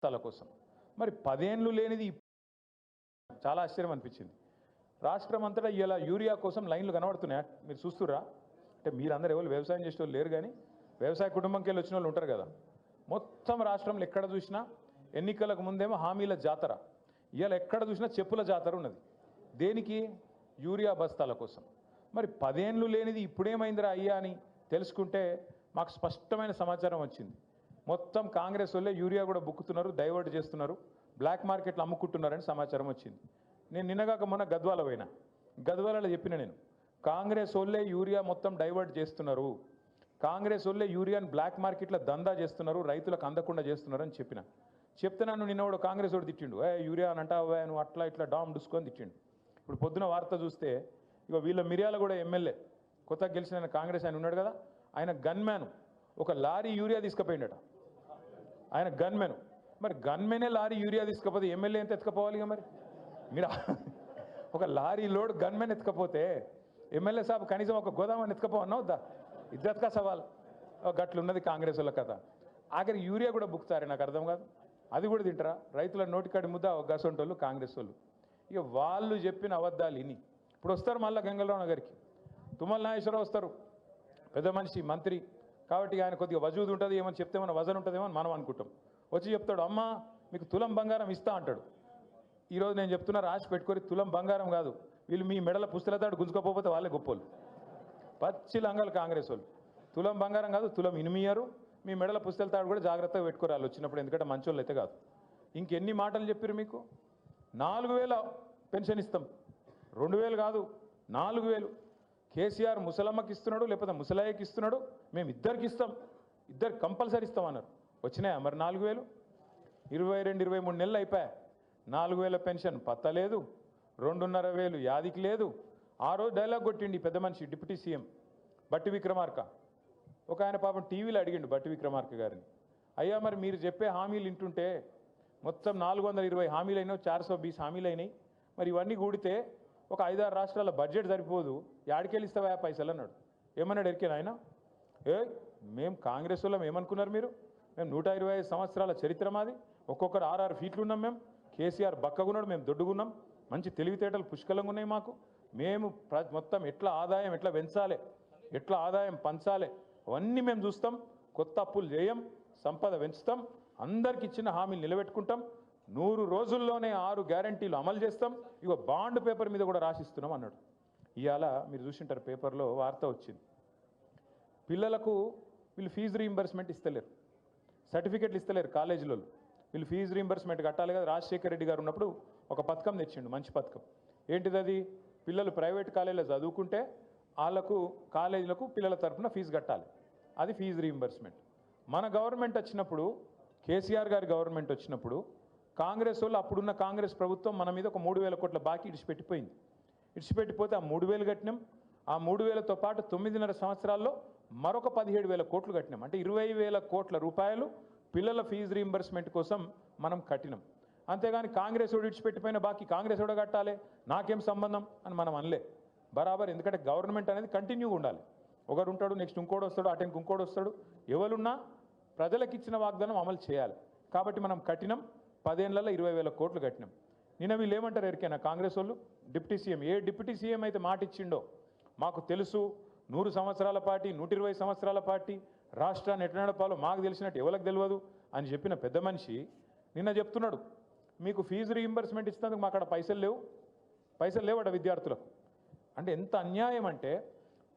తల కోసం మరి 10 ఏళ్ళు లేనిది చాలా ఆశ్చర్యం అనిపించింది. రాష్ట్రం అంతటా ఇలా యూరియా కోసం లైన్లు కనబడుతున్నాయా? మీరు చూస్తుర్రా? అంటే మీరందరూ ఎవరు వ్యవసాయం చేసే వాళ్ళు లేరు, కానీ వ్యవసాయ కుటుంబంకి వెళ్ళి వచ్చిన వాళ్ళు ఉంటారు కదా. మొత్తం రాష్ట్రంలో ఎక్కడ చూసినా ఎన్నికలకు ముందేమో హామీల జాతర, ఇవాళ ఎక్కడ చూసినా చెప్పుల జాతర ఉన్నది. దేనికి? యూరియా బస్తాల కోసం. మరి 10 ఏళ్ళు లేనిది ఇప్పుడేమైందిరా అయ్యా అని తెలుసుకుంటే మాకు స్పష్టమైన సమాచారం వచ్చింది. మొత్తం కాంగ్రెస్ వాళ్ళే యూరియా కూడా బుక్కుతున్నారు, డైవర్ట్ చేస్తున్నారు, బ్లాక్ మార్కెట్లో అమ్ముకుంటున్నారని సమాచారం వచ్చింది. నేను నిన్నగాక మొన్న గద్వాల పోయినా. గద్వాలలో చెప్పిన నేను, కాంగ్రెస్ వాళ్ళే యూరియా మొత్తం డైవర్ట్ చేస్తున్నారు, కాంగ్రెస్ వాళ్ళే యూరియాని బ్లాక్ మార్కెట్లో దందా చేస్తున్నారు, రైతులకు అందకుండా చేస్తున్నారు అని చెప్తే నన్ను నిన్న వాడు కాంగ్రెస్ వాడు తిట్టిండు. యూరియా అని అంటావా నువ్వు, అట్లా ఇట్లా డామ్ డుసుకొని తిట్టిండు. ఇప్పుడు పొద్దున వార్త చూస్తే ఇక వీళ్ళ మిర్యాల కూడా ఎమ్మెల్యే కొత్తగా గెలిచిన కాంగ్రెస్ ఆయన ఉన్నాడు కదా, ఆయన గన్మ్యాన్ ఒక లారీ యూరియా తీసుకుపోయిండట. ఆయన గన్మెన్. మరి గన్మెనే లారీ యూరియా తీసుకపోతే ఎమ్మెల్యే ఎంత ఎత్తుకపోవాలి? ఇక మరి మీరు ఒక లారీ లోడ్ గన్మెన్ ఎత్తుకపోతే ఎమ్మెల్యే సాబ్ కనీసం ఒక గోదామని ఎత్తుకపోవన్నా వద్దా? ఇద్దరుగా సవాల్. గట్లున్నది కాంగ్రెస్ వాళ్ళ కథ. ఆఖరికి యూరియా కూడా బుక్తారే, నాకు అర్థం కాదు. అది కూడా తింటారా? రైతుల నోటికాడి ముద్ద గసంటోళ్ళు కాంగ్రెస్ వాళ్ళు. ఇక వాళ్ళు చెప్పిన అబద్ధాలు ఇని ఇప్పుడు వస్తారు మళ్ళీ గంగలరావు నగర్కి, తుమ్మల నాగేశ్వరరావు వస్తారు, పెద్ద మనిషి మంత్రి కాబట్టి ఆయన కొద్దిగా వజూదు ఉంటుంది, ఏమని చెప్తే మన వజన్ ఉంటుందేమో అని మనం అనుకుంటాం. వచ్చి చెప్తాడు, అమ్మ మీకు తులం బంగారం ఇస్తా అంటాడు. ఈరోజు నేను చెప్తున్నా, రాసి పెట్టుకొని తులం బంగారం కాదు, వీళ్ళు మీ మెడల పుస్తలతాడు గుంజుకోకపోతే వాళ్ళే గొప్పోళ్ళు. పచ్చి లంగలు కాంగ్రెస్ వాళ్ళు. తులం బంగారం కాదు, తులం ఇనిమియారు, మీ మెడల పుస్తలతాడు కూడా జాగ్రత్తగా పెట్టుకోరాలి వచ్చినప్పుడు, ఎందుకంటే మంచోళ్ళు అయితే కాదు. ఇంకెన్ని మాటలు చెప్పారు మీకు? 4000 పెన్షన్ ఇస్తాం, 2000 కాదు 4000. కేసీఆర్ ముసలమ్మకి ఇస్తున్నాడు, లేకపోతే ముసలాయకి ఇస్తున్నాడు, మేము ఇద్దరికి ఇస్తాం, ఇద్దరు కంపల్సరీ ఇస్తామన్నారు. వచ్చినాయా మరి 4000? 22-23 నెలలు అయిపోయా, 4000 పెన్షన్ పత్తలేదు, 2,500 యాదికి లేదు. ఆ రోజు డైలాగ్ కొట్టిండి పెద్ద మనిషి డిప్యూటీ సీఎం బట్టి విక్రమార్క. ఒక ఆయన పాపం టీవీలో అడిగిండు బట్టి విక్రమార్క గారిని, అయ్యా మరి మీరు చెప్పే హామీలు వింటుంటే మొత్తం 420 హామీలు అయినాయి, 420 హామీలు అయినాయి, మరి ఇవన్నీ కూడితే ఒక 5-6 రాష్ట్రాల బడ్జెట్ సరిపోదు, యాడికెళ్ళి ఇస్తావా పైసలు అన్నాడు. ఏమన్నాడు ఎరికేనా ఆయన? మేము కాంగ్రెస్ వాళ్ళం ఏమనుకున్నారు మీరు? మేము 125 సంవత్సరాల చరిత్ర మాది, ఒక్కొక్కరు 6-6 ఫీట్లు ఉన్నాం మేము. కేసీఆర్ బక్కగున్నాడు, మేము దొడ్డుగున్నాం, మంచి తెలివితేటలు పుష్కలంగా ఉన్నాయి మాకు. మేము మొత్తం ఎట్లా ఆదాయం ఎట్లా పెంచాలి, ఎట్లా ఆదాయం పంచాలి అవన్నీ మేము చూస్తాం. కొత్త అప్పులు చేయం, సంపద పెంచుతాం, అందరికి ఇచ్చిన హామీలు నిలబెట్టుకుంటాం, 100 రోజుల్లోనే 6 గ్యారంటీలు అమలు చేస్తాం, ఇగో బాండ్ పేపర్ మీద కూడా రాసిస్తున్నాం అన్నాడు. ఇవాళ మీరు చూసింటారు పేపర్లో వార్త వచ్చింది, పిల్లలకు వీళ్ళు ఫీజు రీయింబర్స్మెంట్ ఇస్తలేరు, సర్టిఫికెట్లు ఇస్తలేరు కాలేజీలో. వీళ్ళు ఫీజు రీయింబర్స్మెంట్ కట్టాలి కదా. రాజశేఖర రెడ్డి గారు ఉన్నప్పుడు ఒక పథకం తెచ్చిండు, మంచి పథకం. ఏంటిది అది? పిల్లలు ప్రైవేట్ కాలేజీలో చదువుకుంటే వాళ్ళకు కాలేజీలకు పిల్లల తరఫున ఫీజు కట్టాలి, అది ఫీజు రీయింబర్స్మెంట్. మన గవర్నమెంట్ వచ్చినప్పుడు, కేసీఆర్ గారి గవర్నమెంట్ వచ్చినప్పుడు కాంగ్రెస్ వాళ్ళు, అప్పుడున్న కాంగ్రెస్ ప్రభుత్వం మన మీద ఒక 3,000 కోట్ల బాకీ ఇడిచిపెట్టిపోయింది. ఇడిచిపెట్టిపోతే ఆ 3,000 కట్టినాం. ఆ 3,000తో పాటు 9.5 సంవత్సరాల్లో మరొక 17,000 కోట్లు కట్టినాం. అంటే 20,000 కోట్ల రూపాయలు పిల్లల ఫీజు రీయింబర్స్మెంట్ కోసం మనం కట్టినాం. అంతేగాని కాంగ్రెస్ వాడు ఇడిచిపెట్టిపోయిన బాకీ కాంగ్రెస్ వాడు కట్టాలి, నాకేం సంబంధం అని మనం అనలే. బరాబర్. ఎందుకంటే గవర్నమెంట్ అనేది కంటిన్యూగా ఉండాలి. ఒకరు ఉంటాడు, నెక్స్ట్ ఇంకోటి వస్తాడు, అటెంకి ఇంకోటి వస్తాడు, ఎవరున్నా ప్రజలకు ఇచ్చిన వాగ్దానం అమలు చేయాలి. కాబట్టి మనం కట్టినాం, 10 ఏళ్లలో 20,000 కోట్లు కట్టినాం. నిన్న వీళ్ళు ఏమంటారు ఎరికైనా కాంగ్రెస్ వాళ్ళు? డిప్యూటీ సీఎం, ఏ డిప్యూటీ సీఎం అయితే మాట ఇచ్చిండో మాకు తెలుసు, 100 సంవత్సరాల పార్టీ, 120 సంవత్సరాల పార్టీ, రాష్ట్రాన్ని ఎట్లా నడపాలో మాకు తెలిసినట్టు ఎవరికి తెలియదు అని చెప్పిన పెద్ద మనిషి నిన్న చెప్తున్నాడు, మీకు ఫీజు రీయింబర్స్మెంట్ ఇస్తున్నందుకు మాకు అక్కడ పైసలు లేవట విద్యార్థులకు. అంటే ఎంత అన్యాయం అంటే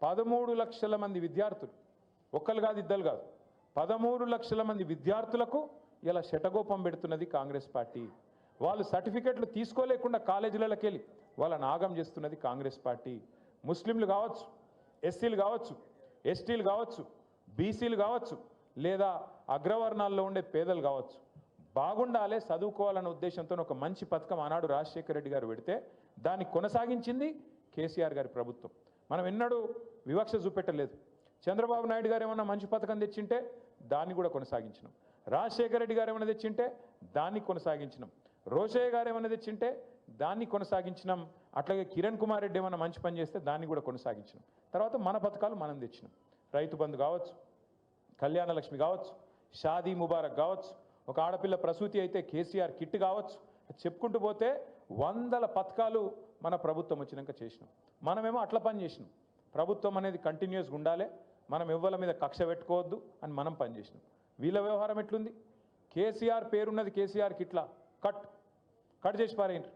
13 లక్షల మంది విద్యార్థులు, ఒక్కరు కాదు ఇద్దరు కాదు, 13 లక్షల మంది విద్యార్థులకు ఇలా శటగోపం పెడుతున్నది కాంగ్రెస్ పార్టీ. వాళ్ళు సర్టిఫికెట్లు తీసుకోలేకుండా కాలేజీలకి వెళ్ళి వాళ్ళని ఆగం చేస్తున్నది కాంగ్రెస్ పార్టీ. ముస్లింలు కావచ్చు, ఎస్సీలు కావచ్చు, ఎస్టీలు కావచ్చు, బీసీలు కావచ్చు, లేదా అగ్రవర్ణాల్లో ఉండే పేదలు కావచ్చు, బాగుండాలి, చదువుకోవాలన్న ఉద్దేశంతో ఒక మంచి పథకం ఆనాడు రాజశేఖర రెడ్డి గారు పెడితే దాన్ని కొనసాగించింది కేసీఆర్ గారి ప్రభుత్వం. మనం ఎన్నడూ వివక్ష చూపెట్టలేదు. చంద్రబాబు నాయుడు గారు ఏమన్నా మంచి పథకం తెచ్చింటే దాన్ని కూడా కొనసాగించినాం. రాజశేఖర రెడ్డి గారు ఏమైనా తెచ్చింటే దాన్ని కొనసాగించినాం. రోషయ్య గారు ఏమైనా తెచ్చింటే దాన్ని కొనసాగించినాం. అట్లాగే కిరణ్ కుమార్ రెడ్డి ఏమైనా మంచి పని చేస్తే దాన్ని కూడా కొనసాగించినాం. తర్వాత మన పథకాలు మనం తెచ్చినాం. రైతు బంధు కావచ్చు, కళ్యాణ లక్ష్మి కావచ్చు, షాదీ ముబారక్ కావచ్చు, ఒక ఆడపిల్ల ప్రసూతి అయితే కేసీఆర్ కిట్ కావచ్చు, చెప్పుకుంటూ పోతే వందల పథకాలు మన ప్రభుత్వం వచ్చినాక చేసినాం. మనమేమో అట్లా పని చేసినాం. ప్రభుత్వం అనేది కంటిన్యూస్గా ఉండాలి, మనం ఎవ్వల మీద కక్ష పెట్టుకోవద్దు అని మనం పని చేసినాం. వీళ్ళ వ్యవహారం ఎట్లుంది? కేసీఆర్ పేరున్నది కేసీఆర్ కిట్లా కట్ చేసి పారేయండి.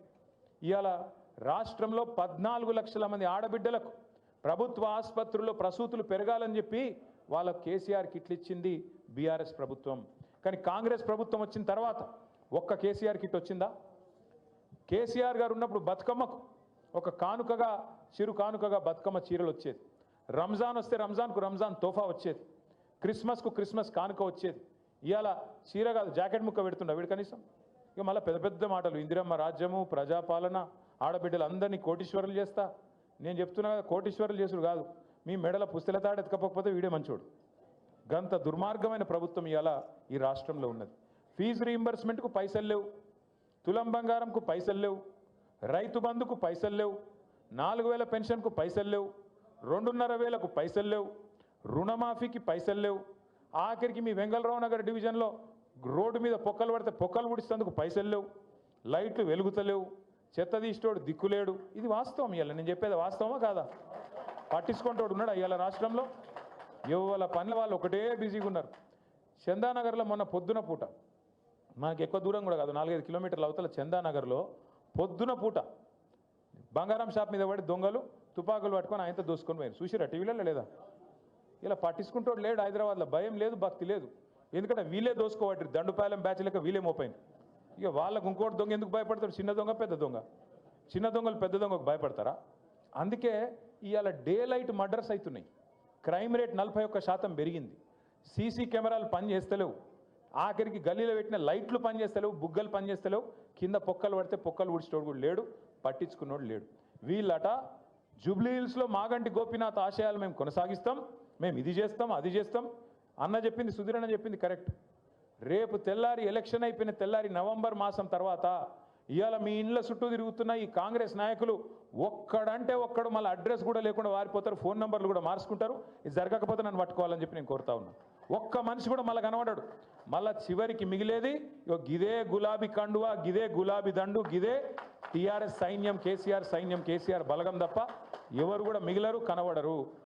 ఇవాళ రాష్ట్రంలో 14 లక్షల మంది ఆడబిడ్డలకు ప్రభుత్వ ఆసుపత్రుల్లో ప్రసూతులు పెరగాలని చెప్పి వాళ్ళకు కేసీఆర్ కిట్లు ఇచ్చింది బీఆర్ఎస్ ప్రభుత్వం. కానీ కాంగ్రెస్ ప్రభుత్వం వచ్చిన తర్వాత ఒక్క కేసీఆర్ కిట్ వచ్చిందా? కేసీఆర్ గారు ఉన్నప్పుడు బతుకమ్మకు ఒక కానుకగా, చిరు కానుకగా బతుకమ్మ చీరలు వచ్చేది. రంజాన్ వస్తే రంజాన్కు రంజాన్ తోఫా వచ్చేది. క్రిస్మస్కు క్రిస్మస్ కానుక వచ్చేది. ఇవాళ చీర కాదు జాకెట్ ముక్క పెడుతుండ వీడు కనీసం. ఇక మళ్ళీ పెద్ద పెద్ద మాటలు, ఇందిరమ్మ రాజ్యము, ప్రజాపాలన, ఆడబిడ్డలు అందరినీ కోటీశ్వరులు చేస్తా. నేను చెప్తున్నా కదా, కోటీశ్వరులు చేసుడు కాదు, మీ మెడల పుస్తల తాడు ఎత్తుకపోతే వీడే మంచోడు. గంత దుర్మార్గమైన ప్రభుత్వం ఇవాళ ఈ రాష్ట్రంలో ఉన్నది. ఫీజు రీయింబర్స్మెంట్కు పైసలు లేవు, తులం బంగారంకు పైసలు లేవు, రైతు బంధుకు పైసలు లేవు, 4000 పెన్షన్కు పైసలు లేవు, 2500కు పైసలు లేవు, రుణమాఫీకి పైసలు లేవు. ఆఖరికి మీ వెంగళరావు నగర్ డివిజన్లో రోడ్డు మీద పొక్కలు పడితే పొక్కలు ఉడిస్తేందుకు పైసలు లేవు, లైట్లు వెలుగుతలేవు, చెత్త తీసేటోడు దిక్కులేడు. ఇది వాస్తవం. ఇవాళ నేను చెప్పేది వాస్తవమా కాదా? పట్టించుకుంటోడు ఉన్నాడు ఇవాళ రాష్ట్రంలో? ఎవరి పనుల వాళ్ళు ఒకటే బిజీగా ఉన్నారు. చందానగర్లో మొన్న పొద్దున పూట, మనకి ఎక్కువ దూరం కూడా కాదు, 4-5 కిలోమీటర్ల అవతల చందానగర్లో పొద్దున పూట బంగారం షాప్ మీద పడి దొంగలు తుపాకులు పట్టుకొని ఆయనతో దోసుకొని పోయారు. చూసిరా టీవీలలో లేదా? ఇలా పట్టించుకుంటోడు లేడు హైదరాబాద్లో. భయం లేదు, భక్తి లేదు. ఎందుకంటే వీళ్ళే దోసుకోవట్రు, దండుపాలెం బ్యాచ్ లెక్క వీళ్ళే మోపోయింది. ఇక వాళ్ళకు ఇంకోటి దొంగ ఎందుకు భయపడతాడు? చిన్న దొంగ పెద్ద దొంగ. చిన్న దొంగలు పెద్ద దొంగకు భయపడతారా? అందుకే ఇవాళ డే లైట్ మర్డర్స్ అవుతున్నాయి. క్రైమ్ రేట్ 41% పెరిగింది. సీసీ కెమెరాలు పనిచేస్తలేవు. ఆఖరికి గల్లీలో పెట్టిన లైట్లు పనిచేస్తలేవు, బుగ్గలు పనిచేస్తలేవు. కింద పొక్కలు పడితే పొక్కలు ఊడ్చేటోడు కూడా లేడు, పట్టించుకున్నోడు లేడు. వీళ్ళట జూబ్లీ హిల్స్లో మాగంటి గోపీనాథ్ ఆశయాలు మేము కొనసాగిస్తాం, మేము ఇది చేస్తాం అది చేస్తాం అన్న చెప్పింది, సుధీర్ అన్న చెప్పింది కరెక్ట్. రేపు తెల్లారి ఎలక్షన్ అయిపోయిన తెల్లారి నవంబర్ మాసం తర్వాత ఇవాళ మీ ఇండ్ల చుట్టూ తిరుగుతున్న ఈ కాంగ్రెస్ నాయకులు ఒక్కడంటే ఒక్కడు మళ్ళీ అడ్రస్ కూడా లేకుండా వారిపోతారు, ఫోన్ నెంబర్లు కూడా మార్చుకుంటారు. ఇది జరగకపోతే నన్ను పట్టుకోవాలని చెప్పి నేను కోరుతా ఉన్నా. ఒక్క మనిషి కూడా మళ్ళీ కనబడాడు. మళ్ళీ చివరికి మిగిలేది గిదే గులాబీ కండువా, గిదే గులాబీ దండు, గిదే టీఆర్ఎస్ సైన్యం, కేసీఆర్ సైన్యం, కేసీఆర్ బలగం తప్ప ఎవరు కూడా మిగిలరు, కనబడరు.